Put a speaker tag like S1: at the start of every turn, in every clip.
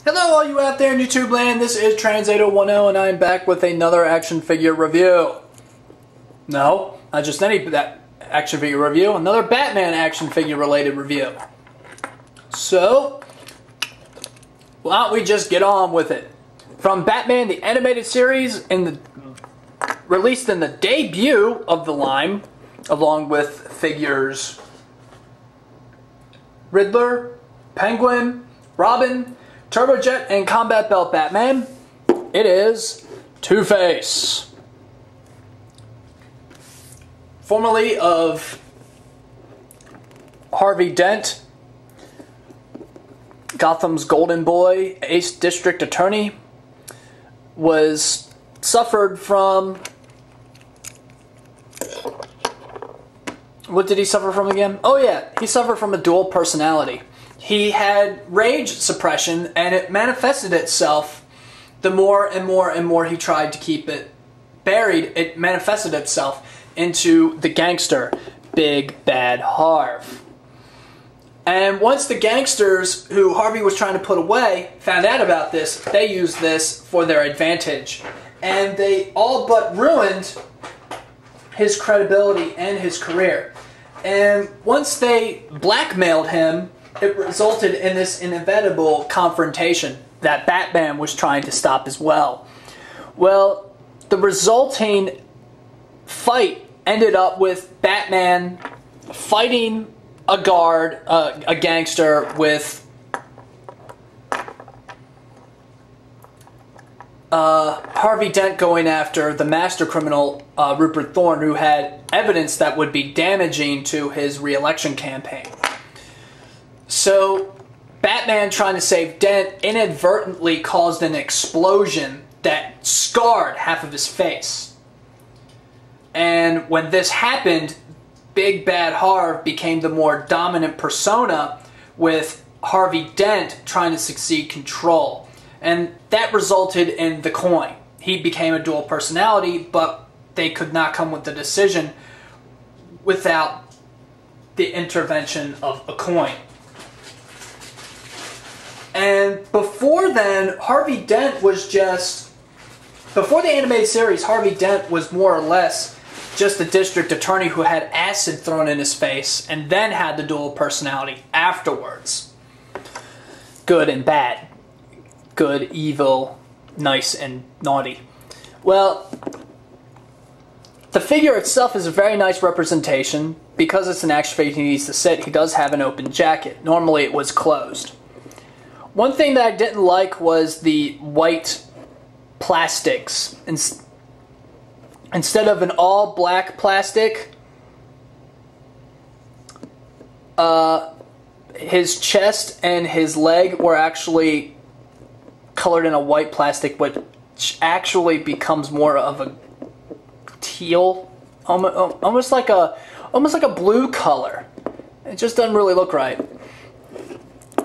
S1: Hello all you out there in YouTube land, this is Trans8010 and I'm back with another action figure review. No, not just any action figure review, another Batman action figure related review. So, why don't we just get on with it. From Batman the Animated Series, released in the debut of the line, along with figures Riddler, Penguin, Robin, Turbojet, and Combat Belt Batman, it is Two-Face. Formerly of Harvey Dent, Gotham's golden boy, ace district attorney, suffered from... What did he suffer from again? Oh yeah, he suffered from a dual personality. He had rage suppression, and it manifested itself the more and more he tried to keep it buried. It manifested itself into the gangster, Big Bad Harv. And once the gangsters who Harvey was trying to put away found out about this, they used this for their advantage. And they all but ruined his credibility and his career. And once they blackmailed him, it resulted in this inevitable confrontation that Batman was trying to stop as well. Well, the resulting fight ended up with Batman fighting a guard, a gangster, with Harvey Dent going after the master criminal, Rupert Thorne, who had evidence that would be damaging to his re-election campaign. So, Batman trying to save Dent inadvertently caused an explosion that scarred half of his face. And when this happened, Big Bad Harv became the more dominant persona, with Harvey Dent trying to succeed control. And that resulted in the coin. He became a dual personality, but they could not come with the decision without the intervention of a coin. And before then, Harvey Dent was just... Before the animated series, Harvey Dent was more or less just a district attorney who had acid thrown in his face and then had the dual personality afterwards. Good and bad. Good, evil, nice, and naughty. Well, the figure itself is a very nice representation. Because it's an action figure he needs to sit, he does have an open jacket. Normally it was closed. One thing that I didn't like was the white plastics. Instead of an all black plastic, his chest and his leg were actually colored in a white plastic, which actually becomes more of a teal, almost like a blue color. It just doesn't really look right.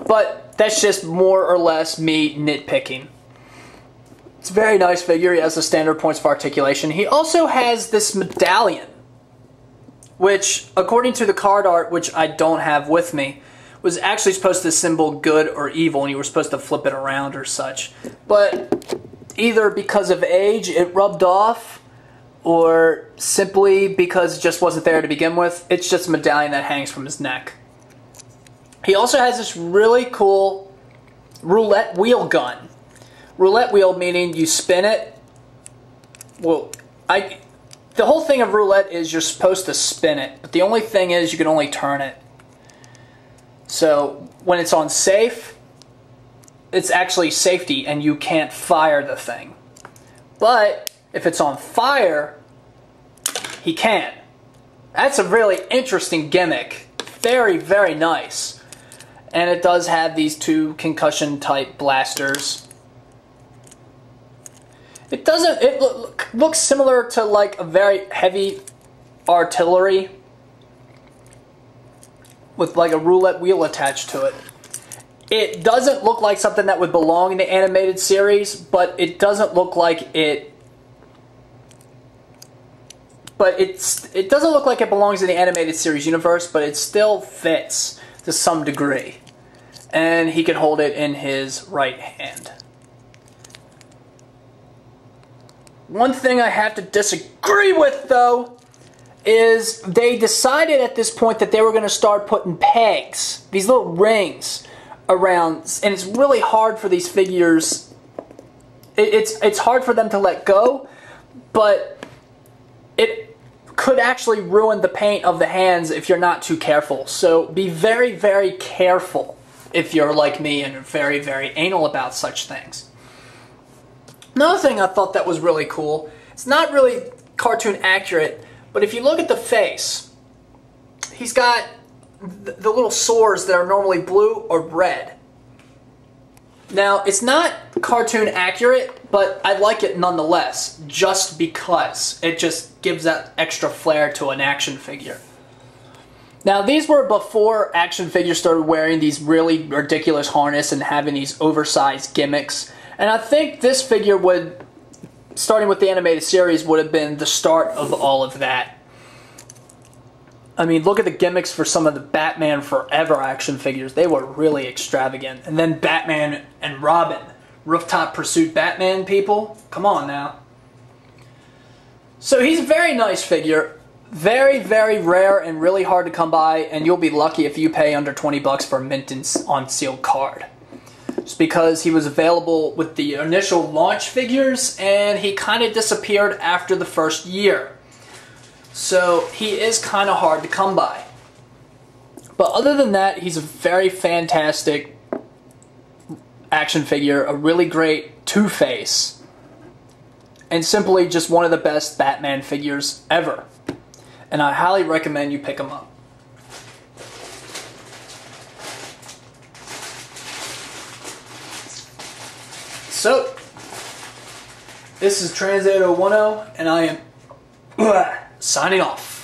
S1: But that's just more or less me nitpicking. It's a very nice figure. He has the standard points of articulation. He also has this medallion, which, according to the card art, which I don't have with me, was actually supposed to symbol good or evil, and you were supposed to flip it around or such. But either because of age, it rubbed off, or simply because it just wasn't there to begin with, it's just a medallion that hangs from his neck. He also has this really cool roulette wheel gun. Roulette wheel meaning you spin it. Well, the whole thing of roulette is you're supposed to spin it, but the only thing is you can only turn it. So when it's on safe, it's actually safety and you can't fire the thing. But if it's on fire, he can. That's a really interesting gimmick. Very, very nice. And it does have these two concussion type blasters. It looks similar to like a very heavy artillery with like a roulette wheel attached to it. It doesn't look like something that would belong in the animated series, but it doesn't look like it... But it doesn't look like it belongs in the animated series universe, but it still fits to some degree. and he can hold it in his right hand. One thing I have to disagree with, though, is they decided at this point that they were going to start putting pegs, these little rings, around, and it's really hard for these figures. It's hard for them to let go, but it could actually ruin the paint of the hands if you're not too careful. So be very, very careful if you're like me and very, very anal about such things. Another thing I thought that was really cool, it's not really cartoon accurate, but if you look at the face, he's got the little sores that are normally blue or red. Now, it's not cartoon accurate, but I like it nonetheless, just because it just gives that extra flair to an action figure. Now, these were before action figures started wearing these really ridiculous harness and having these oversized gimmicks. And I think this figure would, starting with the animated series, would have been the start of all of that. I mean, look at the gimmicks for some of the Batman Forever action figures. They were really extravagant. And then Batman and Robin. Rooftop Pursuit Batman, people. Come on now. So he's a very nice figure. Very, very rare and really hard to come by. And you'll be lucky if you pay under 20 bucks for a mint and on sealed card. Just because he was available with the initial launch figures, and he kind of disappeared after the first year. So he is kind of hard to come by. But other than that, he's a very fantastic action figure, a really great Two-Face, and simply just one of the best Batman figures ever. And I highly recommend you pick him up. So, this is Transato 10, and I am signing off.